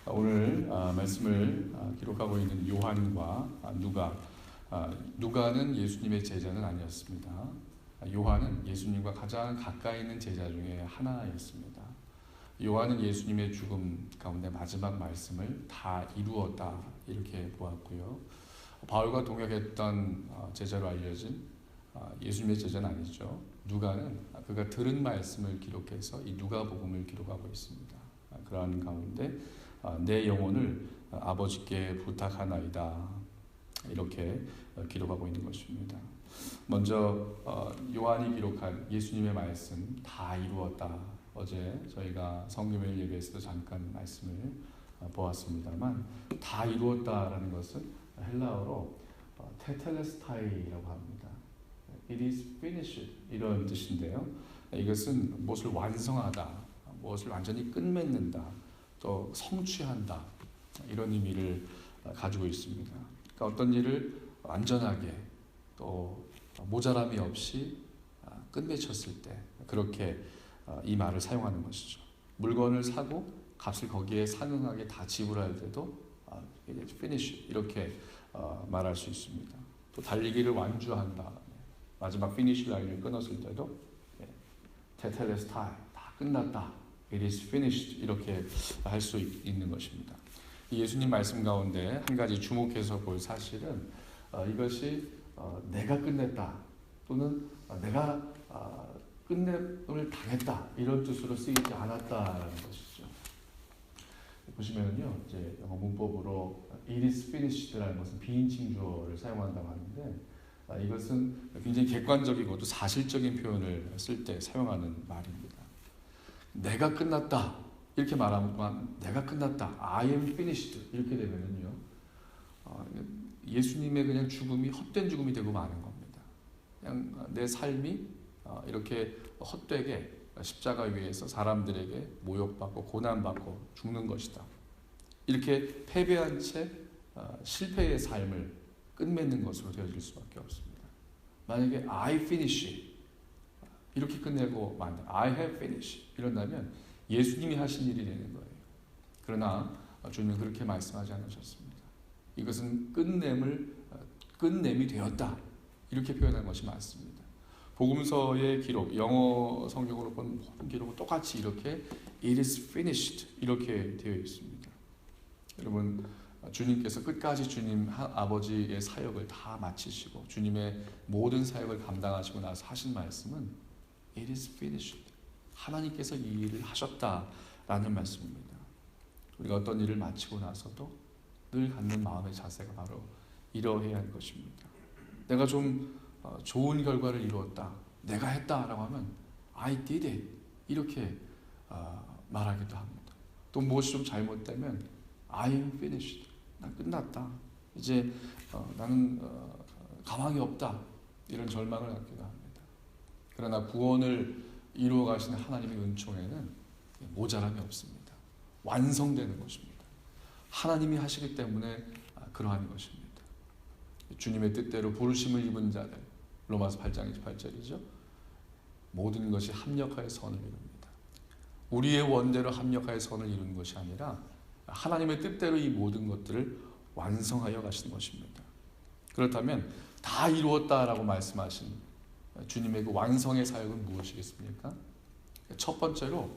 오늘 말씀을 기록하고 있는 요한과 누가는 예수님의 제자는 아니었습니다. 요한은 예수님과 가장 가까이 있는 제자 중에 하나였습니다. 요한은 예수님의 죽음 가운데 마지막 말씀을 다 이루었다 이렇게 보았고요. 바울과 동역했던 제자로 알려진 예수님의 제자는 아니죠. 누가는 그가 들은 말씀을 기록해서 이 누가복음을 기록하고 있습니다. 그러한 가운데 내 영혼을 아버지께 부탁하나이다 이렇게 기록하고 있는 것입니다. 먼저 요한이 기록한 예수님의 말씀 다 이루었다. 어제 저희가 성경의 예배에서도 잠깐 말씀을 보았습니다만 다 이루었다라는 것은 헬라어로 테텔레스타이라고 합니다. It is finished 이런 뜻인데요. 이것은 무엇을 완성하다, 무엇을 완전히 끝맺는다, 또 성취한다 이런 의미를 가지고 있습니다. 그러니까 어떤 일을 완전하게 또 모자람이 없이 끝맺혔을 때 그렇게 이 말을 사용하는 것이죠. 물건을 사고 값을 거기에 상응하게 다 지불할 때도 finish 이렇게 말할 수 있습니다. 또 달리기를 완주한다. 마지막 finish 라인을 끊었을 때도 테텔레스타이 다 끝났다. It is finished 이렇게 할 수 있는 것입니다. 예수님 말씀 가운데 한 가지 주목해서 볼 사실은 이것이 내가 끝냈다 또는 내가 끝냄을 당했다 이런 뜻으로 쓰이지 않았다라는 것이죠. 보시면요, 이제 영어 문법으로 it is finished라는 것은 비인칭 주어를 사용한다고 하는데 이것은 굉장히 객관적이고 또 사실적인 표현을 쓸 때 사용하는 말입니다. 내가 끝났다 이렇게 말하면 내가 끝났다 I am finished 이렇게 되면은요 예수님의 그냥 죽음이 헛된 죽음이 되고 마는 겁니다. 그냥 내 삶이 이렇게 헛되게 십자가 위에서 사람들에게 모욕받고 고난받고 죽는 것이다. 이렇게 패배한 채 실패의 삶을 끝맺는 것으로 되어질 수밖에 없습니다. 만약에 I finish 이렇게 끝내고 만다. I have finished 이런다면 예수님이 하신 일이 되는 거예요. 그러나 주님은 그렇게 말씀하지 않으셨습니다. 이것은 끝냄이 되었다. 이렇게 표현한 것이 맞습니다. 복음서의 기록, 영어 성경으로 본 모든 기록은 똑같이 이렇게 It is finished 이렇게 되어 있습니다. 여러분 주님께서 끝까지 주님 아버지의 사역을 다 마치시고 주님의 모든 사역을 감당하시고 나서 하신 말씀은 It is finished. 하나님께서 이 일을 하셨다라는 말씀입니다. 우리가 어떤 일을 마치고 나서도 늘 갖는 마음의 자세가 바로 이러해야 할 것입니다. 내가 좀 좋은 결과를 이루었다, 내가 했다라고 하면 I did it 이렇게 말하기도 합니다. 또 무엇이 좀 잘못되면 I am finished. 나 끝났다. 이제 나는 가망이 없다. 이런 절망을 갖기도 합니다. 그러나 구원을 이루어 가시는 하나님의 은총에는 모자람이 없습니다. 완성되는 것입니다. 하나님이 하시기 때문에 그러한 것입니다. 주님의 뜻대로 부르심을 입은 자들, 로마서 8장 28절이죠. 모든 것이 합력하여 선을 이룹니다. 우리의 원대로 합력하여 선을 이루는 것이 아니라 하나님의 뜻대로 이 모든 것들을 완성하여 가시는 것입니다. 그렇다면 다 이루었다라고 말씀하신 주님의 그 완성의 사역은 무엇이겠습니까? 첫 번째로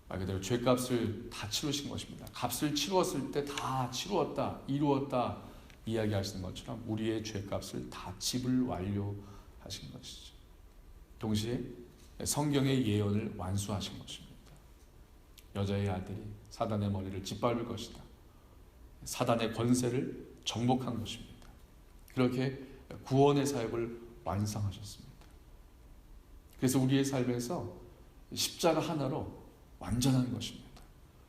말 그대로 죄값을 다 치르신 것입니다. 값을 치루었을 때 다 치루었다, 이루었다 이야기하시는 것처럼 우리의 죄값을 다 지불 완료하신 것이죠. 동시에 성경의 예언을 완수하신 것입니다. 여자의 아들이 사단의 머리를 짓밟을 것이다. 사단의 권세를 정복한 것입니다. 그렇게 구원의 사역을 완성하셨습니다. 그래서 우리의 삶에서 십자가 하나로 완전한 것입니다.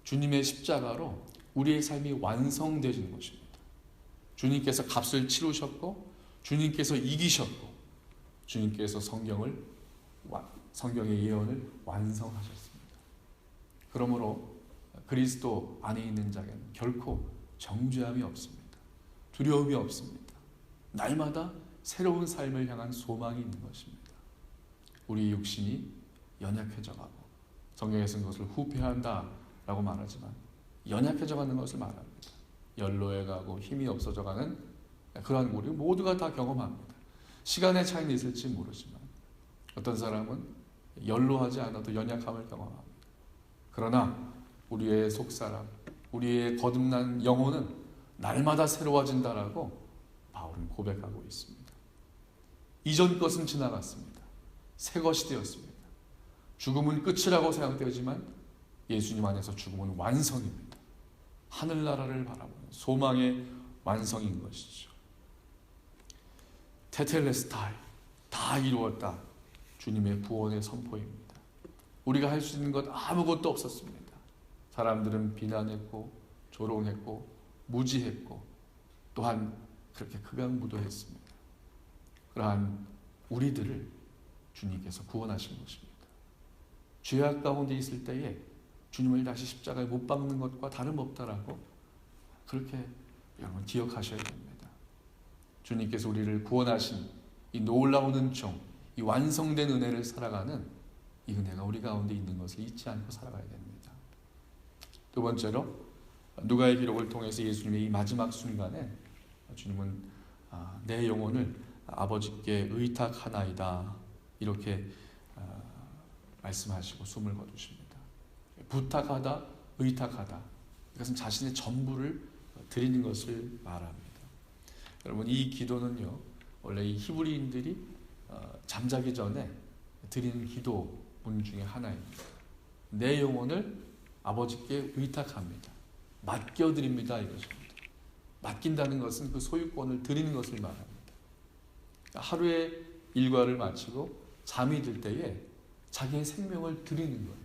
주님의 십자가로 우리의 삶이 완성되는 것입니다. 주님께서 값을 치르셨고 주님께서 이기셨고 주님께서 성경의 예언을 완성하셨습니다. 그러므로 그리스도 안에 있는 자에게는 결코 정죄함이 없습니다. 두려움이 없습니다. 날마다 새로운 삶을 향한 소망이 있는 것입니다. 우리 육신이 연약해져가고 성경에서는 그것을 후패한다라고 말하지만 연약해져가는 것을 말합니다. 연로해가고 힘이 없어져가는 그러한 우리 모두가 다 경험합니다. 시간의 차이는 있을지 모르지만 어떤 사람은 연로하지 않아도 연약함을 경험합니다. 그러나 우리의 속사람, 우리의 거듭난 영혼은 날마다 새로워진다라고 바울은 고백하고 있습니다. 이전 것은 지나갔습니다. 새 것이 되었습니다. 죽음은 끝이라고 생각되지만 예수님 안에서 죽음은 완성입니다. 하늘나라를 바라보는 소망의 완성인 것이죠. 테텔레스타이, 다 이루었다. 주님의 구원의 선포입니다. 우리가 할 수 있는 것 아무것도 없었습니다. 사람들은 비난했고 조롱했고 무지했고 또한 그렇게 극악무도했습니다. 그러한 우리들을 주님께서 구원하신 것입니다. 죄악 가운데 있을 때에 주님을 다시 십자가에 못 박는 것과 다름없다라고 그렇게 여러분 기억하셔야 됩니다. 주님께서 우리를 구원하신 이 놀라운 은총, 이 완성된 은혜를 살아가는 이 은혜가 우리 가운데 있는 것을 잊지 않고 살아가야 됩니다. 두 번째로 누가의 기록을 통해서 예수님의 이 마지막 순간에 주님은 내 영혼을 아버지께 의탁하나이다 이렇게 말씀하시고 숨을 거두십니다. 부탁하다, 의탁하다, 이것은 자신의 전부를 드리는 것을 말합니다. 여러분, 이 기도는요 원래 이 히브리인들이 잠자기 전에 드리는 기도문 중에 하나입니다. 내 영혼을 아버지께 의탁합니다. 맡겨드립니다 이것입니다. 맡긴다는 것은 그 소유권을 드리는 것을 말합니다. 하루의 일과를 마치고 잠이 들 때에 자기의 생명을 드리는 거예요.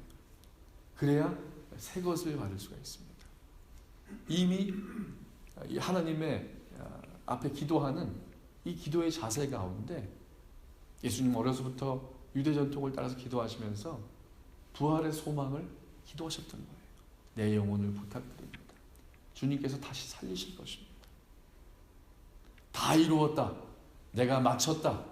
그래야 새 것을 받을 수가 있습니다. 이미 하나님의 앞에 기도하는 이 기도의 자세 가운데 예수님 어려서부터 유대 전통을 따라서 기도하시면서 부활의 소망을 기도하셨던 거예요. 내 영혼을 부탁드립니다. 주님께서 다시 살리실 것입니다. 다 이루었다. 내가 마쳤다.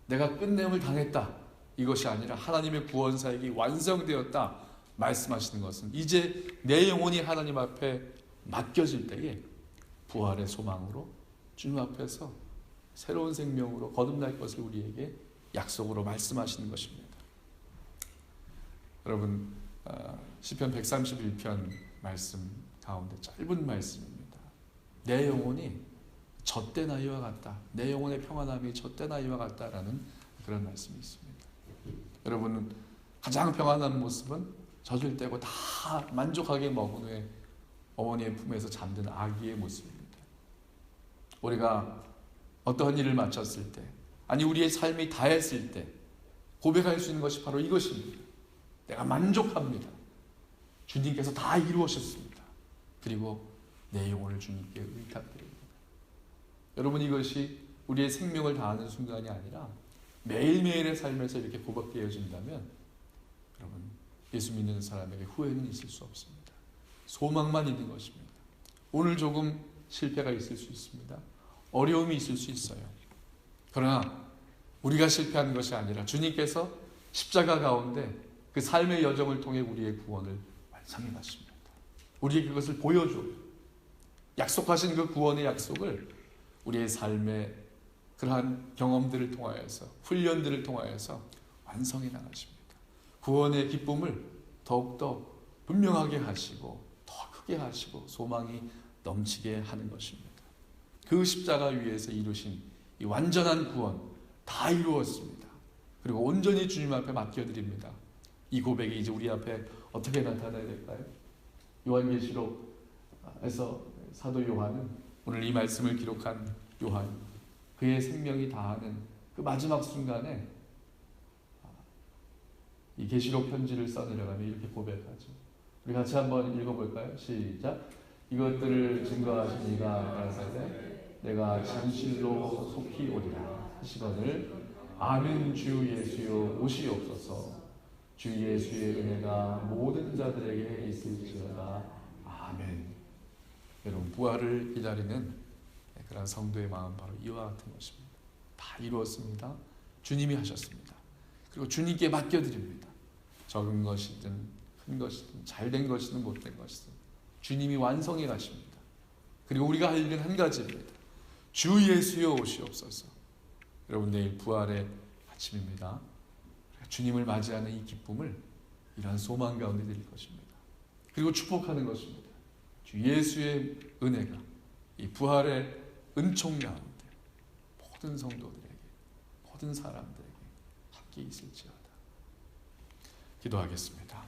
내가 끝냄을 당했다. 이것이 아니라 하나님의 구원 사역이 완성되었다 말씀하시는 것은 이제 내 영혼이 하나님 앞에 맡겨질 때에 부활의 소망으로 주님 앞에서 새로운 생명으로 거듭날 것을 우리에게 약속으로 말씀하시는 것입니다. 여러분, 시편 131편 말씀 가운데 짧은 말씀입니다. 내 영혼이 젖된 아이와 같다. 내 영혼의 평안함이 젖된 아이와 같다라는 그런 말씀이 있습니다. 여러분, 가장 평안한 모습은 젖을 떼고 다 만족하게 먹은 후에 어머니의 품에서 잠든 아기의 모습입니다. 우리가 어떠한 일을 마쳤을 때, 아니 우리의 삶이 다했을 때 고백할 수 있는 것이 바로 이것입니다. 내가 만족합니다. 주님께서 다 이루어졌습니다. 그리고 내 영혼을 주님께 의탁드립니다. 여러분, 이것이 우리의 생명을 다하는 순간이 아니라 매일매일의 삶에서 이렇게 고백되어진다면 여러분, 예수 믿는 사람에게 후회는 있을 수 없습니다. 소망만 있는 것입니다. 오늘 조금 실패가 있을 수 있습니다. 어려움이 있을 수 있어요. 그러나 우리가 실패한 것이 아니라 주님께서 십자가 가운데 그 삶의 여정을 통해 우리의 구원을 완성해 가십니다. 우리에게 그것을 보여줘요. 약속하신 그 구원의 약속을 우리의 삶의 그러한 경험들을 통하여서, 훈련들을 통하여서 완성해 나가십니다. 구원의 기쁨을 더욱더 분명하게 하시고 더 크게 하시고 소망이 넘치게 하는 것입니다. 그 십자가 위에서 이루신 이 완전한 구원 다 이루었습니다. 그리고 온전히 주님 앞에 맡겨드립니다. 이 고백이 이제 우리 앞에 어떻게 나타나야 될까요? 요한계시록에서 사도 요한은, 오늘 이 말씀을 기록한 요한, 그의 생명이 다하는 그 마지막 순간에 이 계시록 편지를 써내려가며 이렇게 고백하죠. 우리 같이 한번 읽어볼까요? 시작. 이것들을 증거하신 이가 가라사대 내가 진실로 속히 오리라 하시거늘 아멘. 주 예수여 오시옵소서. 주 예수의 은혜가 모든 자들에게 있을지어다. 아멘. 여러분, 부활을 기다리는 그런 성도의 마음 바로 이와 같은 것입니다. 다 이루었습니다. 주님이 하셨습니다. 그리고 주님께 맡겨드립니다. 적은 것이든 큰 것이든 잘된 것이든 못된 것이든 주님이 완성해 가십니다. 그리고 우리가 할 일은 한 가지입니다. 주 예수여 오시옵소서. 여러분, 내일 부활의 아침입니다. 주님을 맞이하는 이 기쁨을 이러한 소망 가운데 드릴 것입니다. 그리고 축복하는 것입니다. 주 예수의 은혜가 이 부활의 은총 가운데 모든 성도들에게, 모든 사람들에게 함께 있을지어다. 기도하겠습니다.